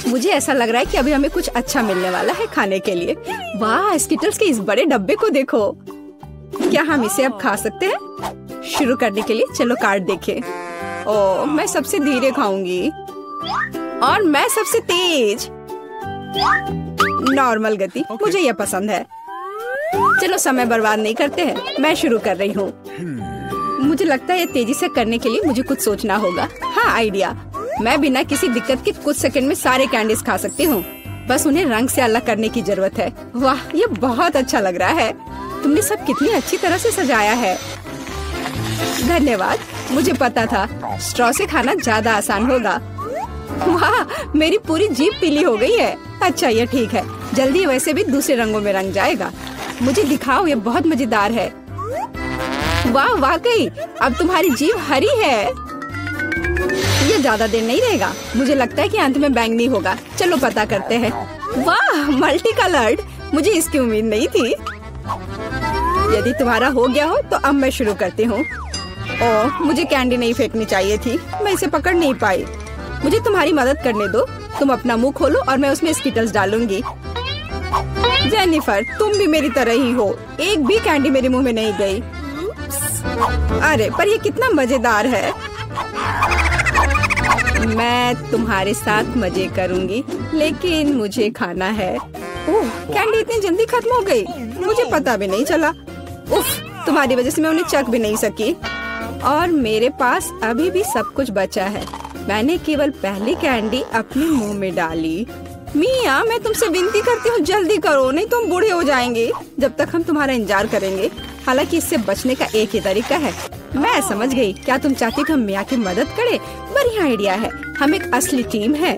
मुझे ऐसा लग रहा है कि अभी हमें कुछ अच्छा मिलने वाला है खाने के लिए। वाह, स्किटल्स के इस बड़े डब्बे को देखो। क्या हम इसे अब खा सकते हैं? शुरू करने के लिए चलो कार्ड देखें। ओह, मैं सबसे धीरे खाऊंगी और मैं सबसे तेज। नॉर्मल गति, मुझे यह पसंद है। चलो समय बर्बाद नहीं करते हैं, मैं शुरू कर रही हूँ। मुझे लगता है ये तेजी से करने के लिए मुझे कुछ सोचना होगा। हाँ, आइडिया। मैं बिना किसी दिक्कत के कुछ सेकंड में सारे कैंडीज खा सकती हूँ। बस उन्हें रंग से अलग करने की जरूरत है। वाह, ये बहुत अच्छा लग रहा है। तुमने सब कितनी अच्छी तरह से सजाया है। धन्यवाद, मुझे पता था स्ट्रॉ से खाना ज्यादा आसान होगा। वाह, मेरी पूरी जीभ पीली हो गई है। अच्छा, ये ठीक है, जल्दी वैसे भी दूसरे रंगों में रंग जाएगा। मुझे दिखाओ, ये बहुत मजेदार है। वाह, वाकई अब तुम्हारी जीभ हरी है। ये ज्यादा देर नहीं रहेगा। मुझे लगता है कि अंत में बैंगनी होगा। चलो पता करते हैं। वाह, मल्टी कलर्ड, मुझे इसकी उम्मीद नहीं थी। यदि तुम्हारा हो गया हो तो अब मैं शुरू करती हूँ। ओह, मुझे कैंडी नहीं फेंकनी चाहिए थी, मैं इसे पकड़ नहीं पाई। मुझे तुम्हारी मदद करने दो। तुम अपना मुंह खोलो और मैं उसमें स्किटल्स डालूंगी। जेनिफर, तुम भी मेरी तरह ही हो। एक भी कैंडी मेरे मुंह में नहीं गई। अरे, पर ये कितना मजेदार है। मैं तुम्हारे साथ मजे करूंगी, लेकिन मुझे खाना है। ओह, कैंडी इतनी जल्दी खत्म हो गई, मुझे पता भी नहीं चला। उफ, तुम्हारी वजह से मैं उन्हें चख भी नहीं सकी। और मेरे पास अभी भी सब कुछ बचा है। मैंने केवल पहली कैंडी अपने मुंह में डाली। मिया, मैं तुमसे विनती करती हूँ, जल्दी करो, नहीं तो हम बूढ़े हो जाएंगे जब तक हम तुम्हारा इंतजार करेंगे। हालांकि इससे बचने का एक ही तरीका है। मैं समझ गई। क्या तुम चाहती कि हम मिया की मदद करें? बढ़िया आइडिया है। हम एक असली टीम है।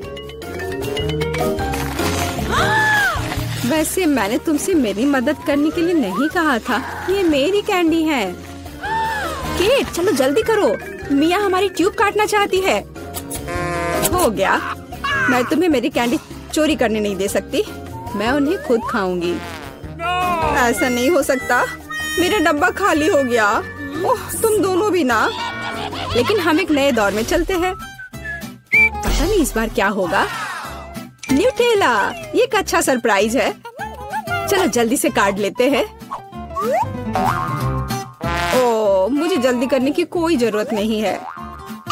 वैसे मैंने तुमसे मेरी मदद करने के लिए नहीं कहा था। ये मेरी कैंडी है। केट, चलो जल्दी करो, मिया हमारी ट्यूब काटना चाहती है। हो गया। मैं तुम्हें मेरी कैंडी चोरी करने नहीं दे सकती। मैं उन्हें खुद खाऊंगी। ऐसा नहीं हो सकता, मेरा डब्बा खाली हो गया। ओह, तुम दोनों भी ना। लेकिन हम एक नए दौर में चलते हैं। पता नहीं इस बार क्या होगा। न्यूटेला, ये एक अच्छा सरप्राइज है। चलो जल्दी से काट लेते हैं। ओह, मुझे जल्दी करने की कोई जरूरत नहीं है।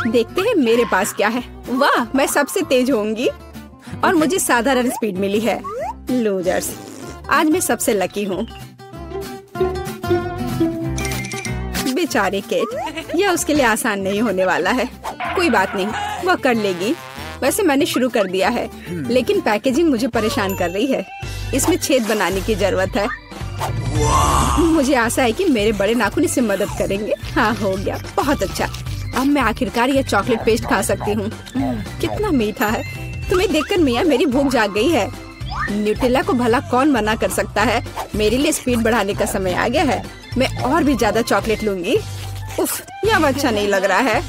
देखते हैं मेरे पास क्या है। वाह, मैं सबसे तेज होंगी और मुझे साधारण स्पीड मिली है। लूजर्स, आज मैं सबसे लकी हूँ। बेचारी केट, यह उसके लिए आसान नहीं होने वाला है। कोई बात नहीं, वह कर लेगी। वैसे मैंने शुरू कर दिया है, लेकिन पैकेजिंग मुझे परेशान कर रही है। इसमें छेद बनाने की जरूरत है। मुझे आशा है कि मेरे बड़े नाखून इससे मदद करेंगे। हाँ, हो गया, बहुत अच्छा। अब मैं आखिरकार यह चॉकलेट पेस्ट खा सकती हूँ। कितना मीठा है। तुम्हें देखकर मिया मेरी भूख जाग गई है। न्यूटेला को भला कौन मना कर सकता है। मेरे लिए स्पीड बढ़ाने का समय आ गया है। मैं और भी ज्यादा चॉकलेट लूंगी। उफ, यह अच्छा नहीं लग रहा है।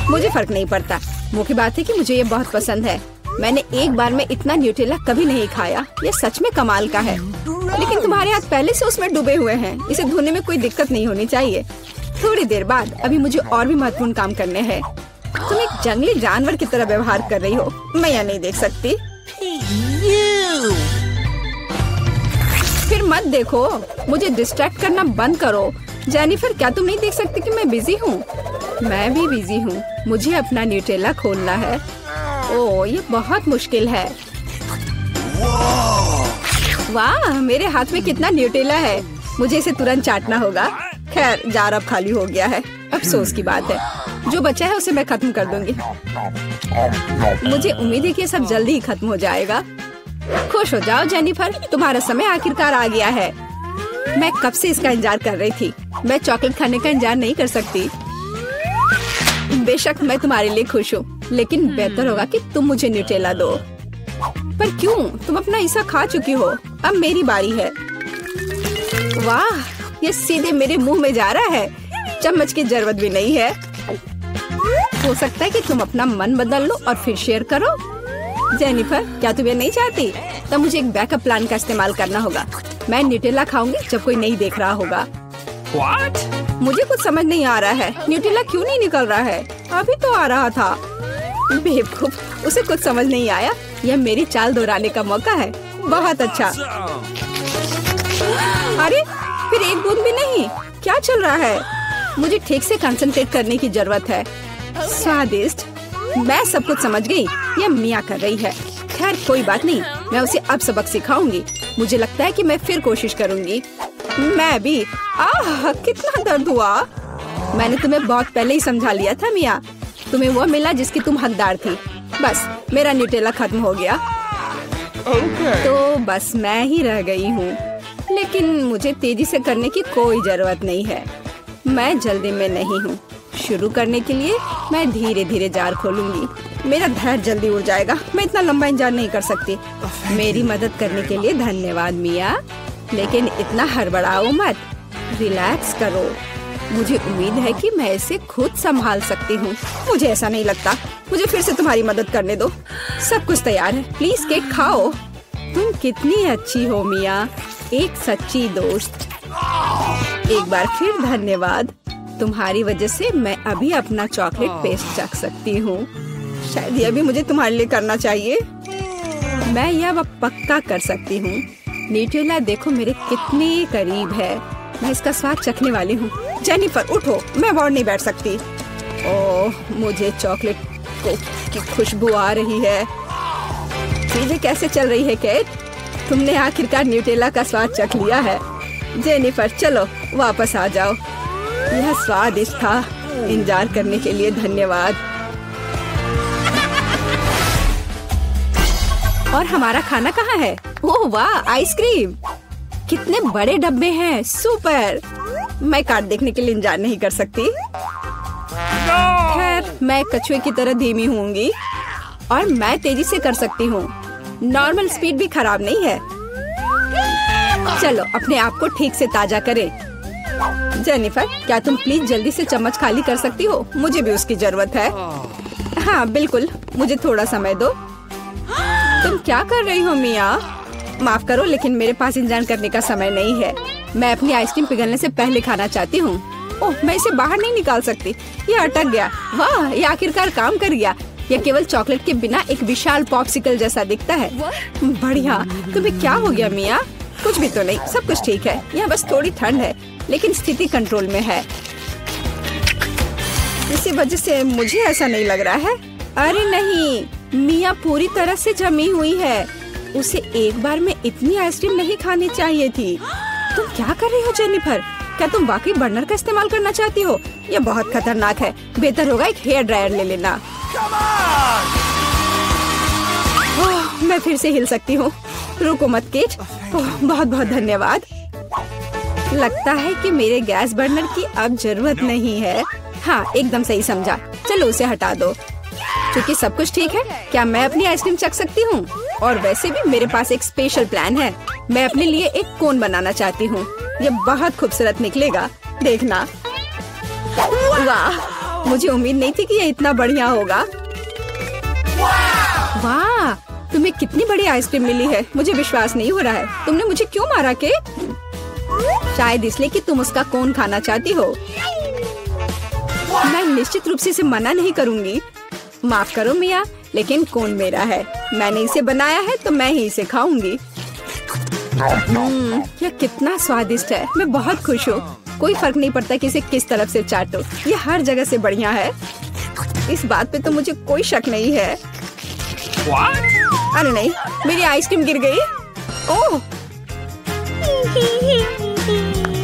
मुझे फर्क नहीं पड़ता। मुख्य बात है कि मुझे ये बहुत पसंद है। मैंने एक बार में इतना न्यूटेला कभी नहीं खाया। ये सच में कमाल का है। लेकिन तुम्हारे हाथ पहले से उसमें डूबे हुए हैं। इसे धोने में कोई दिक्कत नहीं होनी चाहिए। थोड़ी देर बाद अभी मुझे और भी महत्वपूर्ण काम करने हैं। तुम एक जंगली जानवर की तरह व्यवहार कर रही हो। मैं यह नहीं देख सकती। फिर मत देखो, मुझे डिस्ट्रैक्ट करना बंद करो। जेनिफर, क्या तुम नहीं देख सकती कि मैं बिजी हूँ? मैं भी बिजी हूँ। मुझे अपना न्यूटेला खोलना है। ओह, ये बहुत मुश्किल है। वाह, मेरे हाथ में कितना न्यूटेला है। मुझे इसे तुरंत चाटना होगा। खैर, जार अब खाली हो गया है। अफसोस की बात है। जो बचा है उसे मैं खत्म कर दूंगी। मुझे उम्मीद है कि ये सब जल्दी ही खत्म हो जाएगा। खुश हो जाओ जेनिफर, तुम्हारा समय आखिरकार आ गया है। मैं कब से इसका इंतजार कर रही थी। मैं चॉकलेट खाने का इंतजार नहीं कर सकती। बेशक मैं तुम्हारे लिए खुश हूँ, लेकिन बेहतर होगा कि तुम मुझे न्यूटेला दो। पर क्यों? तुम अपना हिस्सा खा चुकी हो। अब मेरी बारी है। वाह, ये सीधे मेरे मुंह में जा रहा है। चम्मच की जरूरत भी नहीं है। हो सकता है कि तुम अपना मन बदल लो और फिर शेयर करो। जेनिफर, क्या तुम ये नहीं चाहती? तब मुझे एक बैकअप प्लान का इस्तेमाल करना होगा। मैं न्यूटेला खाऊंगी जब कोई नहीं देख रहा होगा। What? मुझे कुछ समझ नहीं आ रहा है। न्यूटेला क्यों नहीं निकल रहा है? अभी तो आ रहा था। बेवकूफ, उसे कुछ समझ नहीं आया। यह मेरी चाल दोहराने का मौका है। बहुत अच्छा। अरे फिर एक बूंद भी नहीं। क्या चल रहा है? मुझे ठीक से कंसंट्रेट करने की जरूरत है। स्वादिष्ट। मैं सब कुछ समझ गई। यह मिया कर रही है। खैर कोई बात नहीं, मैं उसे अब सबक सिखाऊंगी। मुझे लगता है कि मैं फिर कोशिश करूंगी। मैं भी। आह कितना दर्द हुआ। मैंने तुम्हें बहुत पहले ही समझा लिया था मिया। तुम्हें वो मिला जिसकी तुम हकदार थी। बस मेरा न्यूटेला खत्म हो गया। तो बस मैं ही रह गई हूँ। लेकिन मुझे तेजी से करने की कोई जरूरत नहीं है। मैं जल्दी में नहीं हूँ। शुरू करने के लिए मैं धीरे धीरे जार खोलूंगी। मेरा धैर्य जल्दी उड़ जाएगा। मैं इतना लंबा इंतजार नहीं कर सकती। मेरी मदद करने के लिए धन्यवाद मिया, लेकिन इतना हड़बड़ाओ मत। रिलैक्स करो। मुझे उम्मीद है कि मैं इसे खुद संभाल सकती हूँ। मुझे ऐसा नहीं लगता। मुझे फिर से तुम्हारी मदद करने दो। सब कुछ तैयार है। प्लीज केक खाओ। तुम कितनी अच्छी हो मिया, एक सच्ची दोस्त। एक बार फिर धन्यवाद। तुम्हारी वजह से मैं अभी अपना चॉकलेट पेस्ट चख सकती हूँ। शायद यह भी मुझे तुम्हारे लिए करना चाहिए। मैं यह अब पक्का कर सकती हूँ। न्यूटेला देखो मेरे कितने करीब है। मैं इसका स्वाद चखने वाली हूँ। जेनिफर उठो, मैं और नहीं बैठ सकती। ओह मुझे चॉकलेट की खुशबू आ रही है। चीजें कैसे चल रही है केट? तुमने आखिरकार न्यूटेला का स्वाद चख लिया है। जेनिफर चलो वापस आ जाओ। यह स्वादिष्ट था। इंतजार करने के लिए धन्यवाद। और हमारा खाना कहाँ है? ओह वाह, आइसक्रीम। कितने बड़े डब्बे हैं। सुपर। मैं कार्ड देखने के लिए इंतजार नहीं कर सकती। खैर मैं कछुए की तरह धीमी होंगी और मैं तेजी से कर सकती हूँ। नॉर्मल स्पीड भी खराब नहीं है। चलो अपने आप को ठीक से ताजा करें। जेनिफर क्या तुम प्लीज जल्दी से चम्मच खाली कर सकती हो? मुझे भी उसकी जरूरत है। हाँ बिल्कुल, मुझे थोड़ा समय दो। तुम क्या कर रही हो मिया? माफ करो लेकिन मेरे पास इंतजार करने का समय नहीं है। मैं अपनी आइसक्रीम पिघलने से पहले खाना चाहती हूँ। ओह मैं इसे बाहर नहीं निकाल सकती। ये अटक गया। वाह ये आखिरकार काम कर गया। यह केवल चॉकलेट के बिना एक विशाल पॉप्सिकल जैसा दिखता है। बढ़िया। तुम्हें क्या हो गया मिया? कुछ भी तो नहीं, सब कुछ ठीक है। यहाँ बस थोड़ी ठंड है लेकिन स्थिति कंट्रोल में है। इसी वजह से मुझे ऐसा नहीं लग रहा है। अरे नहीं, मिया पूरी तरह से जमी हुई है। उसे एक बार में इतनी आइसक्रीम नहीं खानी चाहिए थी। तुम क्या कर रही हो जेनिफर? क्या तुम वाकई बर्नर का इस्तेमाल करना चाहती हो? यह बहुत खतरनाक है। बेहतर होगा एक हेयर ड्रायर ले लेना। मैं फिर से हिल सकती हूँ। रुको मत केट। बहुत बहुत धन्यवाद। लगता है कि मेरे गैस बर्नर की अब जरूरत नहीं है। हाँ एकदम सही समझा। चलो उसे हटा दो। क्योंकि सब कुछ ठीक है, क्या मैं अपनी आइसक्रीम चख सकती हूँ? और वैसे भी मेरे पास एक स्पेशल प्लान है। मैं अपने लिए एक कोन बनाना चाहती हूँ। ये बहुत खूबसूरत निकलेगा, देखना। वाह मुझे उम्मीद नहीं थी कि ये इतना बढ़िया होगा। वाह तुम्हें कितनी बड़ी आइसक्रीम मिली है। मुझे विश्वास नहीं हो रहा है। तुमने मुझे क्यों मारा के? शायद इसलिए कि तुम उसका कोन खाना चाहती हो। मैं निश्चित रूप से इसे मना नहीं करूंगी। माफ करो मिया, लेकिन कोन मेरा है। मैंने इसे बनाया है तो मैं ही इसे खाऊंगी। यह कितना स्वादिष्ट है। मैं बहुत खुश हूँ। कोई फर्क नहीं पड़ता कि इसे किस तरफ से चाटो। ये हर जगह से बढ़िया है। इस बात पे तो मुझे कोई शक नहीं है। अरे नहीं, मेरी आइसक्रीम गिर गई। ओह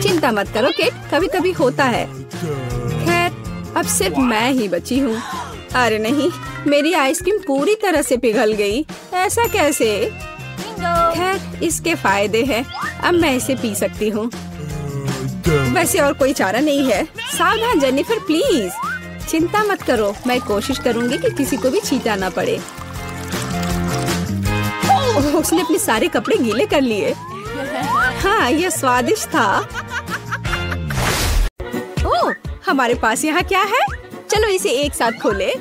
चिंता मत करो केट, कभी कभी होता है। खैर अब सिर्फ मैं ही बची हूँ। अरे नहीं, मेरी आइसक्रीम पूरी तरह से पिघल गई। ऐसा कैसे? खैर इसके फायदे हैं। अब मैं इसे पी सकती हूँ। वैसे और कोई चारा नहीं है। सावधान जेनिफर प्लीज। चिंता मत करो, मैं कोशिश करूँगी कि किसी को भी छींटा ना पड़े। उसने अपने सारे कपड़े गीले कर लिए। हाँ यह स्वादिष्ट था। ओह हमारे पास यहाँ क्या है? चलो इसे एक साथ खोले।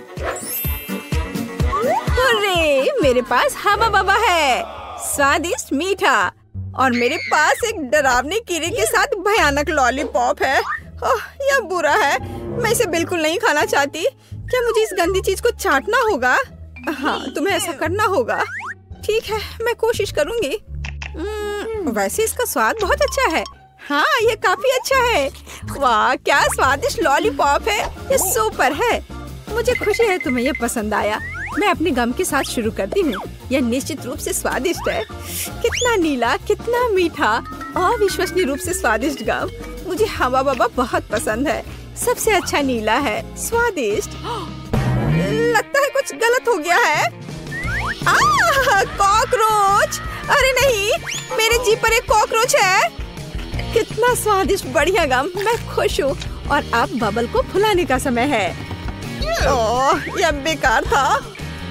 अरे मेरे पास हवा बवा है, स्वादिष्ट मीठा। और मेरे पास एक डरावने कीड़े के साथ भयानक लॉलीपॉप है। ओह यह बुरा है। मैं इसे बिल्कुल नहीं खाना चाहती। क्या मुझे इस गंदी चीज को चाटना होगा? हाँ तुम्हें ऐसा करना होगा। ठीक है, मैं कोशिश करूंगी। वैसे इसका स्वाद बहुत अच्छा है। हाँ, ये काफी अच्छा है। वाह, क्या स्वादिष्ट लॉलीपॉप है, ये सुपर है। मुझे खुशी है तुम्हें ये पसंद आया। मैं अपने गम के साथ शुरू करती हूँ। यह निश्चित रूप से स्वादिष्ट है। कितना नीला, कितना मीठा, अविश्वसनीय रूप से स्वादिष्ट गम। मुझे हवा बाबा बहुत पसंद है। सबसे अच्छा नीला है, स्वादिष्ट। लगता है कुछ गलत हो गया है। कॉकरोच! अरे नहीं, मेरे जीभ पर एक कॉकरोच है। कितना स्वादिष्ट, बढ़िया गम। मैं खुश हूँ। और अब बबल को फुलाने का समय है। ओह, यह बेकार था।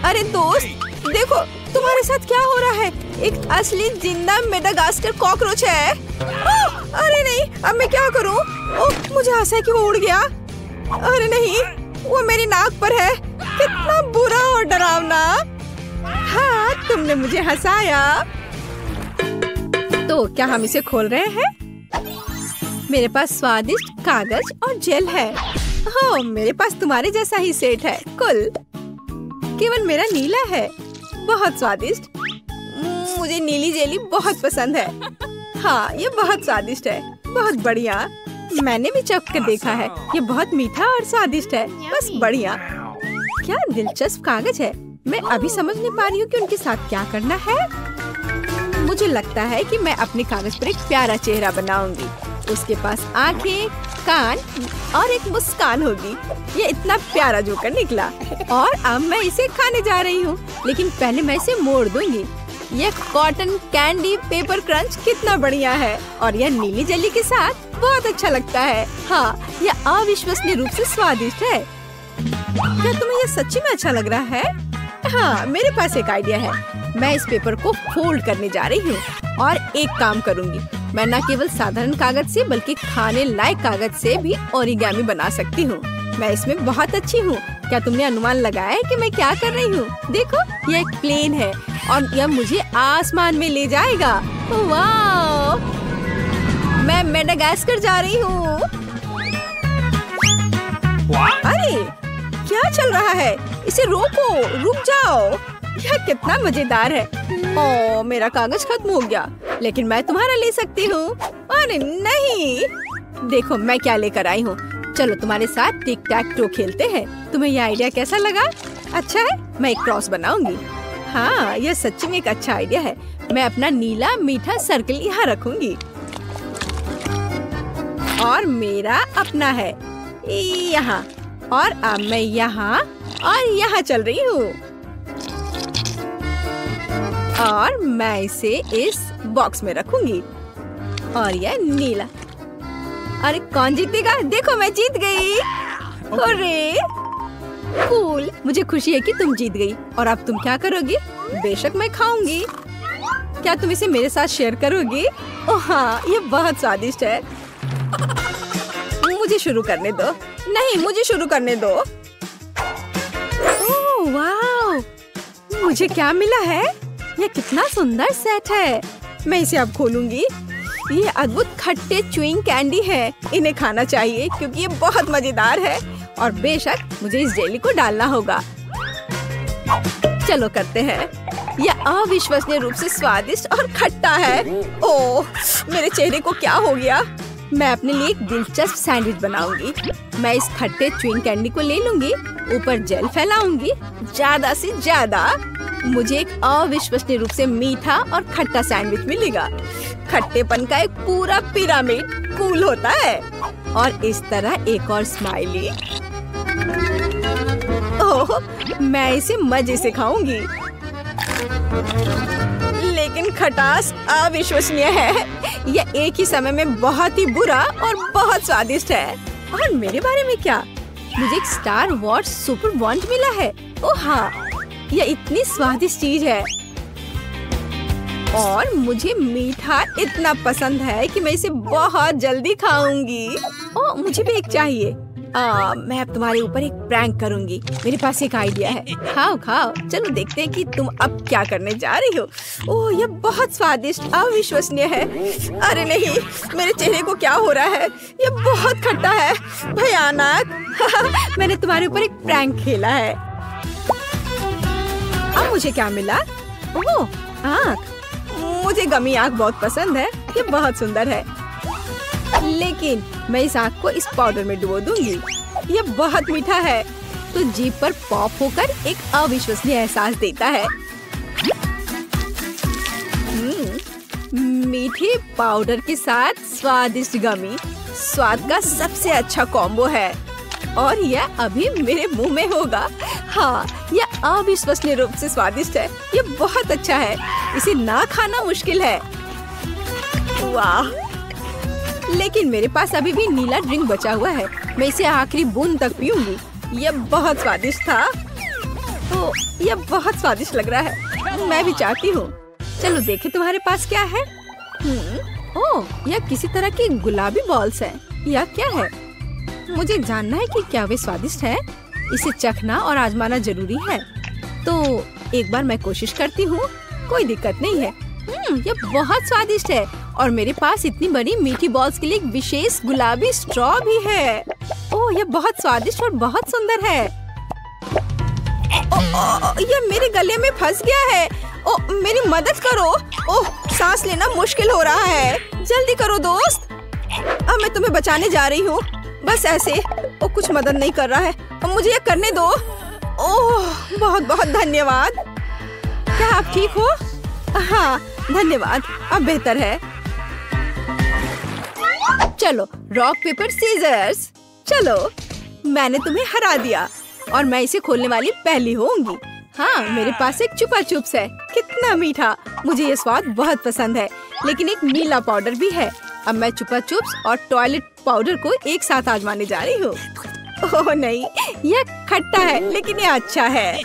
अरे दोस्त, देखो तुम्हारे साथ क्या हो रहा है। एक असली जिंदा मेडागास्कर कॉकरोच है। अरे नहीं, अब मैं क्या करूं? ओह, मुझे आशा है कि वो उड़ गया। अरे नहीं, वो मेरी नाक पर है। कितना बुरा और डरावना। हाँ, तुमने मुझे हंसाया। तो क्या हम इसे खोल रहे हैं? मेरे पास स्वादिष्ट कागज और जेल है। हो, मेरे पास तुम्हारे जैसा ही सेट है। कुल केवल मेरा नीला है। बहुत स्वादिष्ट। मुझे नीली जेली बहुत पसंद है। हाँ, ये बहुत स्वादिष्ट है। बहुत बढ़िया। मैंने भी चख कर देखा है। ये बहुत मीठा और स्वादिष्ट है। बस बढ़िया। क्या दिलचस्प कागज है। मैं अभी समझ नहीं पा रही हूँ कि उनके साथ क्या करना है। मुझे लगता है कि मैं अपने कागज पर एक प्यारा चेहरा बनाऊंगी। उसके पास आंखें, कान और एक मुस्कान होगी। ये इतना प्यारा जोकर निकला। और अब मैं इसे खाने जा रही हूँ, लेकिन पहले मैं इसे मोड़ दूंगी। ये कॉटन कैंडी पेपर क्रंच कितना बढ़िया है। और यह नीली जेली के साथ बहुत अच्छा लगता है। हाँ, यह अविश्वसनीय रूप से स्वादिष्ट है। क्या तुम्हें यह सच्ची में अच्छा लग रहा है? हाँ, मेरे पास एक आइडिया है। मैं इस पेपर को फोल्ड करने जा रही हूँ और एक काम करूँगी। मैं न केवल साधारण कागज से बल्कि खाने लायक कागज से भी ओरिगामी बना सकती हूँ। मैं इसमें बहुत अच्छी हूँ। क्या तुमने अनुमान लगाया है कि मैं क्या कर रही हूँ? देखो, यह एक प्लेन है और यह मुझे आसमान में ले जाएगा। वाह! मैं मेडागास्कर जा रही हूँ। अरे, क्या चल रहा है? इसे रोको, रुक जाओ। यह कितना मजेदार है। ओह, मेरा कागज खत्म हो गया, लेकिन मैं तुम्हारा ले सकती हूँ। अरे नहीं, देखो मैं क्या लेकर आई हूँ। चलो तुम्हारे साथ टिक टैक टो खेलते हैं। तुम्हें यह आइडिया कैसा लगा? अच्छा है, मैं एक क्रॉस बनाऊंगी। हाँ, यह सच्ची में एक अच्छा आइडिया है। मैं अपना नीला मीठा सर्कल यहाँ रखूंगी और मेरा अपना है यहाँ। और अब मैं यहाँ और यहाँ चल रही हूँ और मैं इसे इस बॉक्स में रखूंगी। और यह नीला। अरे कौन जीतेगा? देखो, मैं जीत गई। अरे कूल, मुझे खुशी है कि तुम जीत गई। और अब तुम क्या करोगी? बेशक मैं खाऊंगी। क्या तुम इसे मेरे साथ शेयर करोगी? ओह हाँ, ये बहुत स्वादिष्ट है। मुझे शुरू करने दो। नहीं, मुझे शुरू करने दो। ओह वाह, मुझे क्या मिला है? यह कितना सुंदर सेट है। मैं इसे अब खोलूंगी। ये अद्भुत खट्टे च्युइंग कैंडी है। इन्हें खाना चाहिए क्योंकि ये बहुत मजेदार है। और बेशक मुझे इस जेली को डालना होगा। चलो करते हैं। यह अविश्वसनीय रूप से स्वादिष्ट और खट्टा है। ओह, मेरे चेहरे को क्या हो गया? मैं अपने लिए एक दिलचस्प सैंडविच बनाऊंगी। मैं इस खट्टे च्युइंग कैंडी को ले लूंगी, ऊपर जेल फैलाऊंगी ज्यादा से ज्यादा। मुझे एक अविश्वसनीय रूप से मीठा और खट्टा सैंडविच मिलेगा। खट्टेपन का एक पूरा पिरामिड कूल होता है। और इस तरह एक और स्माइली। ओह, मैं इसे मजे से खाऊंगी। लेकिन खटास अविश्वसनीय है। यह एक ही समय में बहुत ही बुरा और बहुत स्वादिष्ट है। और मेरे बारे में क्या? मुझे एक स्टार वॉर्स सुपर बॉन्ड मिला है। ओह हाँ, यह इतनी स्वादिष्ट चीज है। और मुझे मीठा इतना पसंद है कि मैं इसे बहुत जल्दी खाऊंगी। ओह, मुझे भी एक चाहिए। मैं अब तुम्हारे ऊपर एक प्रैंक करूंगी। मेरे पास एक आइडिया है। खाओ खाओ। चलो देखते हैं कि तुम अब क्या करने जा रही हो। ओह, यह बहुत स्वादिष्ट अविश्वसनीय है। अरे नहीं, मेरे चेहरे को क्या हो रहा है? यह बहुत खट्टा है, भयानक। मैंने तुम्हारे ऊपर एक प्रैंक खेला है। अब मुझे क्या मिला? ओह, आँख, मुझे गमी आँख बहुत पसंद है। ये बहुत सुंदर है, लेकिन मैं इस आँख को इस पाउडर में डुबो दूंगी। ये बहुत मीठा है, तो जीभ पर पॉप होकर एक अविश्वसनीय एहसास देता है। मीठी पाउडर के साथ स्वादिष्ट गमी स्वाद का सबसे अच्छा कॉम्बो है, और यह अभी मेरे मुंह में होगा। हाँ, यह अविश्वसनीय रूप से स्वादिष्ट है। ये बहुत अच्छा है, इसे ना खाना मुश्किल है। वाह! लेकिन मेरे पास अभी भी नीला ड्रिंक बचा हुआ है। मैं इसे आखिरी बूंद तक पीऊंगी। यह बहुत स्वादिष्ट था। तो यह बहुत स्वादिष्ट लग रहा है। मैं भी चाहती हूँ। चलो देखें तुम्हारे पास क्या है। ओह, यह किसी तरह की गुलाबी बॉल्स है। यह क्या है? मुझे जानना है कि क्या वे स्वादिष्ट है। इसे चखना और आजमाना जरूरी है। तो एक बार मैं कोशिश करती हूँ। कोई दिक्कत नहीं है। यह बहुत स्वादिष्ट है, और मेरे पास इतनी बड़ी मीठी बॉल्स के लिए एक विशेष गुलाबी स्ट्रॉ भी है। ओह, यह बहुत स्वादिष्ट और बहुत सुंदर है। यह मेरे गले में फंस गया है। ओह, मेरी मदद करो। ओह, सांस लेना मुश्किल हो रहा है। जल्दी करो दोस्त। अब मैं तुम्हें बचाने जा रही हूँ। बस ऐसे। ओह, कुछ मदद नहीं कर रहा है। अब मुझे यह करने दो। ओह, बहुत बहुत धन्यवाद। क्या आप ठीक हो? हाँ, धन्यवाद। अब बेहतर है। चलो, रॉक पेपर सीजर्स। चलो, मैंने तुम्हें हरा दिया, और मैं इसे खोलने वाली पहली होंगी। हाँ, मेरे पास एक चुपा चुप्स है। कितना मीठा! मुझे ये स्वाद बहुत पसंद है, लेकिन एक नीला पाउडर भी है। अब मैं चुपा चुप्स और टॉयलेट पाउडर को एक साथ आजमाने जा रही हूँ। ओह नहीं, यह खट्टा है, लेकिन यह अच्छा है।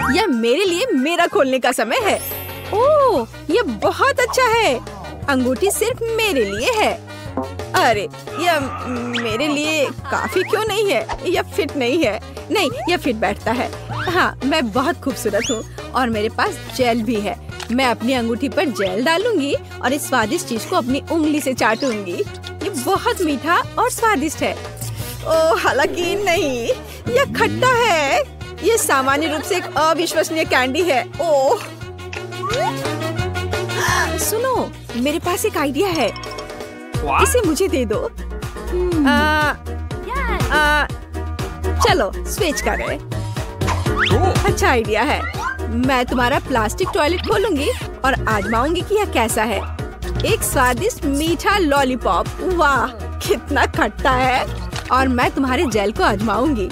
यह मेरे लिए मेरा खोलने का समय है। ओह, यह बहुत अच्छा है। अंगूठी सिर्फ मेरे लिए है। अरे, यह मेरे लिए काफी क्यों नहीं है? यह फिट नहीं है। नहीं, यह फिट बैठता है। हाँ, मैं बहुत खूबसूरत हूँ, और मेरे पास जेल भी है। मैं अपनी अंगूठी पर जेल डालूंगी और इस स्वादिष्ट चीज को अपनी उंगली से चाटूंगी। ये बहुत मीठा और स्वादिष्ट है। ओह, हालांकि नहीं, यह खट्टा है। ये सामान्य रूप से एक अविश्वसनीय कैंडी है। ओह, सुनो, मेरे पास एक आइडिया है। इसे मुझे दे दो। चलो, स्विच करें। अच्छा आइडिया है। मैं तुम्हारा प्लास्टिक टॉयलेट खोलूंगी और आजमाऊंगी कि यह कैसा है। एक स्वादिष्ट मीठा लॉलीपॉप। वाह, कितना खट्टा है। और मैं तुम्हारे जेल को आजमाऊंगी।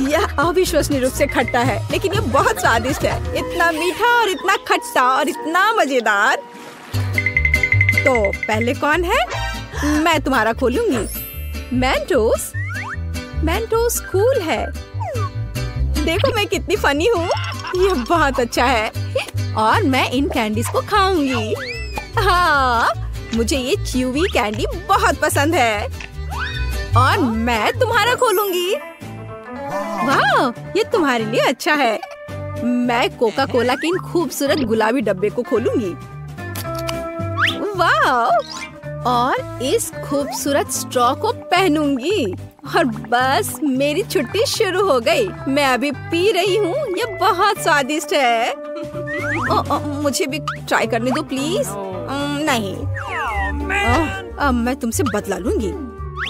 यह अविश्वसनीय रूप से खट्टा है, लेकिन यह बहुत स्वादिष्ट है। इतना मीठा और इतना खट्टा और इतना मजेदार। तो पहले कौन है? मैं तुम्हारा खोलूंगी। मेंटोस। मेंटोस कूल है। देखो मैं कितनी फनी हूँ। यह बहुत अच्छा है, और मैं इन कैंडीज को खाऊंगी। हाँ, मुझे ये च्यूवी कैंडी बहुत पसंद है, और मैं तुम्हारा खोलूंगी। वाह, ये तुम्हारे लिए अच्छा है। मैं कोका कोला के इन खूबसूरत गुलाबी डब्बे को खोलूंगी। वाह, और इस खूबसूरत स्ट्रॉ को पहनूंगी, और बस मेरी छुट्टी शुरू हो गई। मैं अभी पी रही हूँ। ये बहुत स्वादिष्ट है। मुझे भी ट्राई करने दो प्लीज। नहीं, अब मैं तुमसे बदला लूंगी।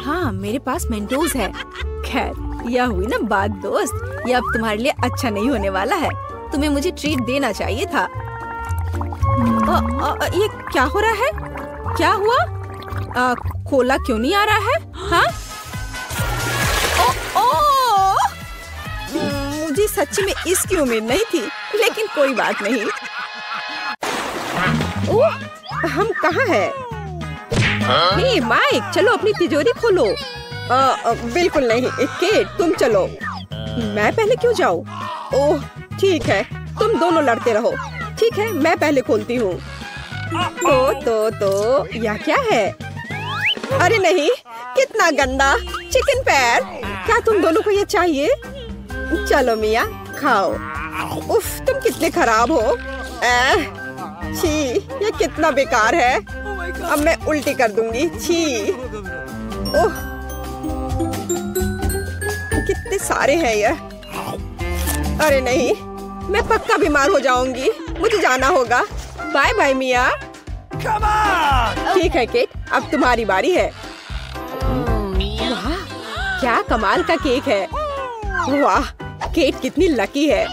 हाँ, मेरे पास मेंटोस है। खैर, यह हुई ना बात दोस्त। यह अब तुम्हारे लिए अच्छा नहीं होने वाला है। तुम्हें मुझे ट्रीट देना चाहिए था। ये क्या हो रहा है? क्या हुआ? कोला क्यों नहीं आ रहा है? हाँ? मुझे सच्ची में इसकी उम्मीद नहीं थी, लेकिन कोई बात नहीं। ओह, हम कहाँ हैं? हे माइक, चलो अपनी तिजोरी खोलो। बिल्कुल नहीं, केट तुम चलो। मैं पहले क्यों जाऊँ? ओह ठीक है, तुम दोनों लड़ते रहो। ठीक है, मैं पहले खोलती हूँ। तो यह क्या है? अरे नहीं, कितना गंदा चिकन पैर। क्या तुम दोनों को ये चाहिए? चलो मिया, खाओ। उफ, तुम कितने खराब हो। छी, ये कितना बेकार है। अब मैं उल्टी कर दूंगी। छी, ओह, कितने सारे हैं ये। अरे नहीं, मैं पक्का बीमार हो जाऊंगी। मुझे जाना होगा। बाय बाय मिया। ठीक है केट, अब तुम्हारी बारी है। वाह, क्या कमाल का केक है। वाह, केट कितनी लकी है।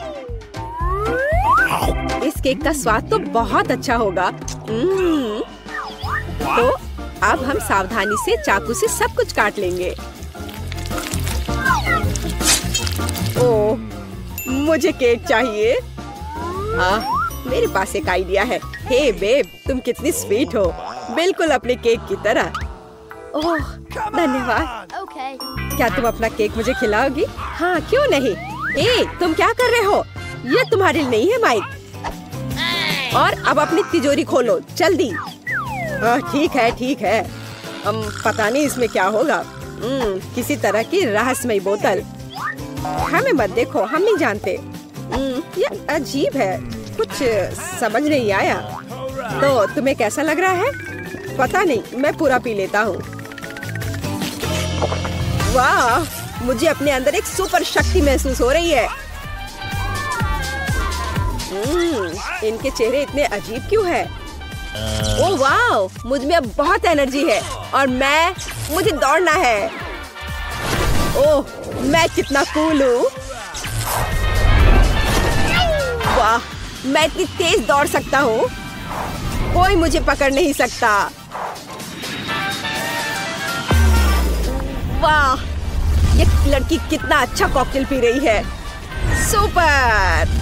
इस केक का स्वाद तो बहुत अच्छा होगा। तो अब हम सावधानी से चाकू से सब कुछ काट लेंगे। ओह, मुझे केक चाहिए। मेरे पास एक आइडिया है। हे बेब, तुम कितनी स्वीट हो, बिल्कुल अपने केक की तरह। ओह, धन्यवाद। क्या तुम अपना केक मुझे खिलाओगी? हाँ, क्यों नहीं। ए, तुम क्या कर रहे हो? ये तुम्हारे लिए नहीं है माइक। और अब अपनी तिजोरी खोलो, जल्दी। ठीक है, ठीक है। पता नहीं इसमें क्या होगा। किसी तरह की रहस्यमयी बोतल। हमें मत देखो, हम नहीं जानते। ये अजीब है, कुछ समझ नहीं आया। तो तुम्हें कैसा लग रहा है? पता नहीं, मैं पूरा पी लेता हूँ। वाह, मुझे अपने अंदर एक सुपर शक्ति महसूस हो रही है। इनके चेहरे इतने अजीब क्यों है? ओह वाह, मुझ में अब बहुत एनर्जी है और मुझे दौड़ना है। ओह, मैं कितना कूल हूँ। वाह, मैं इतनी तेज दौड़ सकता हूँ, कोई मुझे पकड़ नहीं सकता। वाह, ये लड़की कितना अच्छा कॉकटेल पी रही है। सुपर।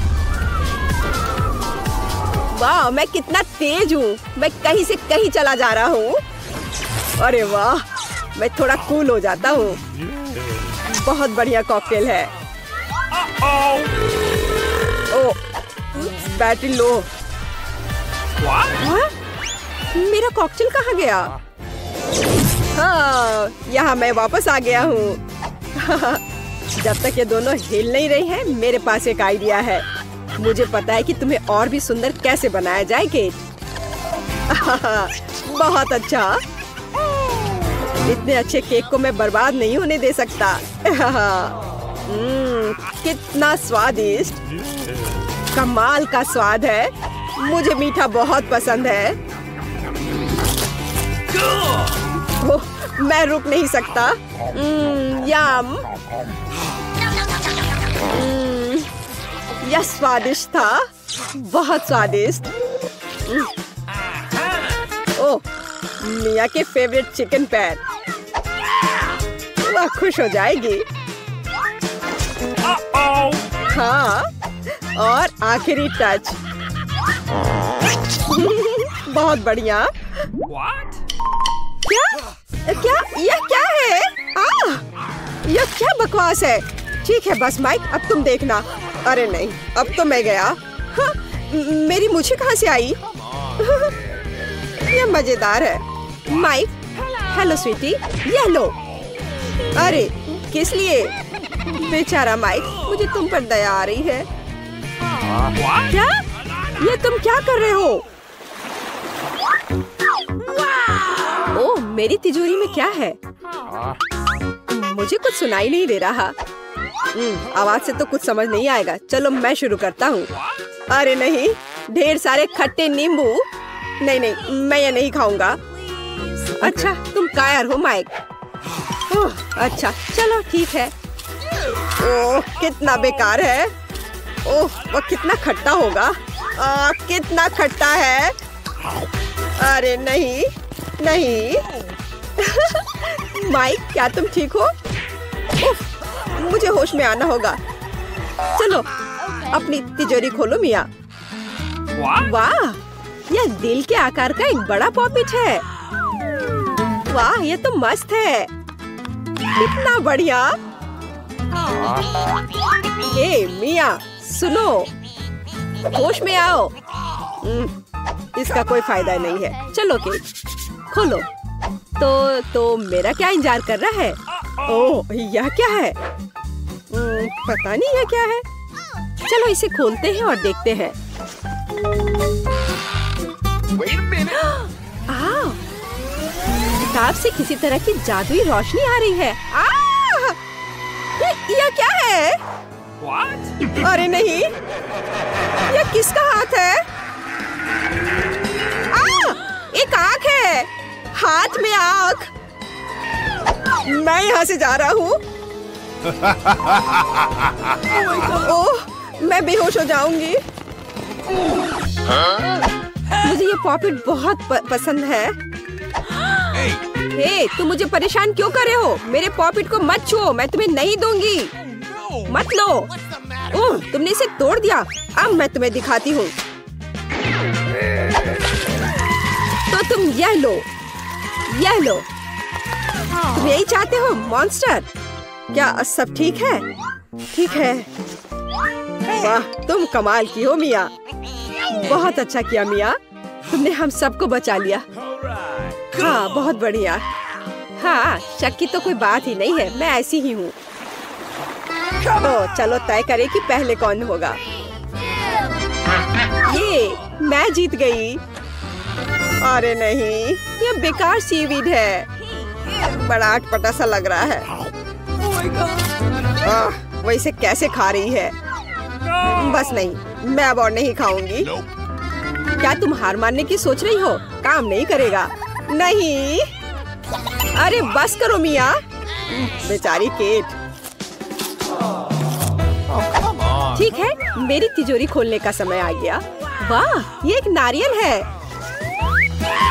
वाह, मैं कितना तेज हूँ, मैं कहीं से कहीं चला जा रहा हूँ। अरे वाह, मैं थोड़ा कूल हो जाता हूँ। बहुत बढ़िया कॉकटेल है। ओह, बैटरी लो। हाँ? मेरा कॉकटेल कहाँ गया? हाँ, यहाँ मैं वापस आ गया हूँ। जब तक ये दोनों हिल नहीं रही हैं, मेरे पास एक आइडिया है। मुझे पता है कि तुम्हें और भी सुंदर कैसे बनाया जाए केक। बहुत अच्छा। इतने अच्छे केक को मैं बर्बाद नहीं होने दे सकता। कितना स्वादिष्ट, कमाल का स्वाद है। मुझे मीठा बहुत पसंद है। ओह, मैं रुक नहीं सकता। यम। यह स्वादिष्ट था, बहुत स्वादिष्ट। ओह, मिया के फेवरेट चिकन पैर। वह खुश हो जाएगी। हाँ, और आखिरी टच। बहुत बढ़िया। क्या यह क्या है? यह क्या बकवास है? ठीक है बस माइक, अब तुम देखना। अरे नहीं, अब तो मैं गया। हाँ, मेरी मुझे कहाँ से आई? यह मजेदार है। माइक, हेलो स्वीटी, यह लो। अरे किस लिए? बेचारा माइक, मुझे तुम पर दया आ रही है। क्या? ये तुम क्या कर रहे हो? ओह, मेरी तिजोरी में क्या है? मुझे कुछ सुनाई नहीं दे रहा। आवाज से तो कुछ समझ नहीं आएगा। चलो मैं शुरू करता हूँ। अरे नहीं, ढेर सारे खट्टे नींबू। नहीं नहीं, मैं ये नहीं खाऊंगा। अच्छा, तुम कायर हो माइक। अच्छा, चलो ठीक है। ओह, कितना बेकार है। ओह, वो कितना खट्टा होगा। कितना खट्टा है। अरे नहीं नहीं। माइक, क्या तुम ठीक हो? मुझे होश में आना होगा। चलो अपनी तिजोरी खोलो मिया। वाह, यह दिल के आकार का एक बड़ा पॉपिट है। वाह, यह तो मस्त है। कितना बढ़िया। हे मिया, सुनो, होश में आओ। इसका कोई फायदा नहीं है। चलो केक खोलो। तो मेरा क्या इंतजार कर रहा है? ओह, यह क्या है? पता नहीं यह क्या है। चलो इसे खोलते हैं और देखते हैं। किताब से किसी तरह की जादुई रोशनी आ रही है। यह क्या है? अरे नहीं, यह किसका हाथ है? एक आँख है, हाथ में आँख। मैं यहाँ से जा रहा हूँ। ओह, मैं बेहोश हो जाऊंगी। मुझे ये पॉपिट बहुत पसंद है। हे, तुम मुझे परेशान क्यों कर रहे हो? मेरे पॉपिट को मत छुओ, मैं तुम्हें नहीं दूंगी। मत लो। ओह, तुमने इसे तोड़ दिया। अब मैं तुम्हें दिखाती हूँ। तो तुम यह लो, यह लो। तुम यही चाहते हो मॉन्स्टर? क्या सब ठीक है? ठीक है। वाह, तुम कमाल की हो मिया। बहुत अच्छा किया मिया, तुमने हम सबको बचा लिया। हाँ, बहुत बढ़िया। हाँ, शक की तो कोई बात ही नहीं है, मैं ऐसी ही हूँ। तो चलो तय करें कि पहले कौन होगा। ये मैं जीत गई। अरे नहीं, ये बेकार सीवीड है, बड़ा अटपटा सा लग रहा है। वो इसे कैसे खा रही है? बस नहीं, मैं अब और नहीं खाऊंगी। क्या तुम हार मानने की सोच रही हो? काम नहीं करेगा। नहीं, अरे बस करो मिया। बेचारी केट। ठीक है, मेरी तिजोरी खोलने का समय आ गया। वाह, ये एक नारियल है।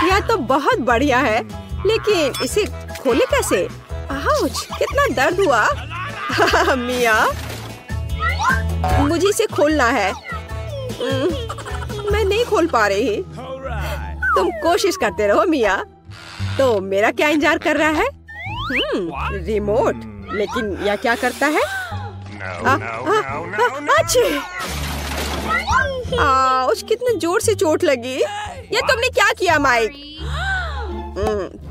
यह तो बहुत बढ़िया है, लेकिन इसे खोले कैसे? आउच, कितना दर्द हुआ। मिया, मुझे इसे खोलना है। मैं नहीं खोल पा रही। तुम कोशिश करते रहो मिया। तो मेरा क्या इंतजार कर रहा है? रिमोट, लेकिन यह क्या करता है? कितने जोर से चोट लगी। ये तुमने क्या किया माइक?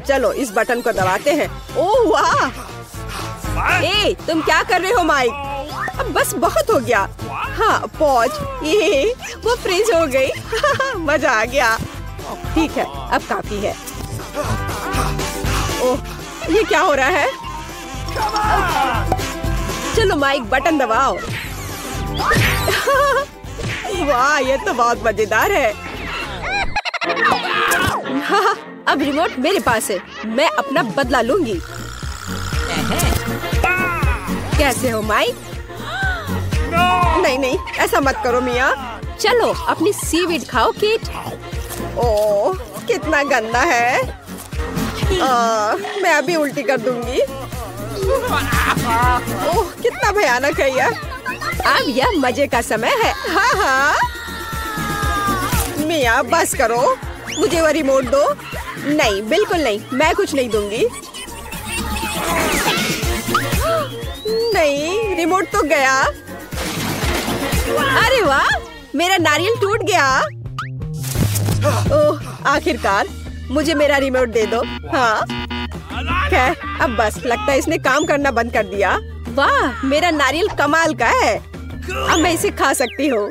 चलो इस बटन को दबाते हैं। ओह वाह! ए, तुम क्या कर रहे हो माइक? अब बस बहुत हो गया। हाँ, पॉज। ये वो फ्रीज हो गई। मजा आ गया। ठीक है, अब काफी है। ओह, ये क्या हो रहा है? चलो माइक, बटन दबाओ। वाह, ये तो बहुत मजेदार है। अब रिमोट मेरे पास है, मैं अपना बदला लूंगी। कैसे हो माइक? नहीं नहीं, ऐसा मत करो मिया। चलो अपनी सीवीड खाओ किट। ओह, कितना गंदा है। मैं अभी उल्टी कर दूंगी। ओह, कितना भयानक है यह। अब यह मजे का समय है। हाँ हाँ मिया, बस करो, मुझे वो रिमोट दो। नहीं, बिल्कुल नहीं, मैं कुछ नहीं दूंगी। नहीं, रिमोट तो गया। अरे वाह, मेरा नारियल टूट गया। ओह, आखिरकार मुझे मेरा रिमोट दे दो। हाँ, खैर, अब बस लगता है इसने काम करना बंद कर दिया। वाह, मेरा नारियल कमाल का है। अब मैं इसे खा सकती हूँ।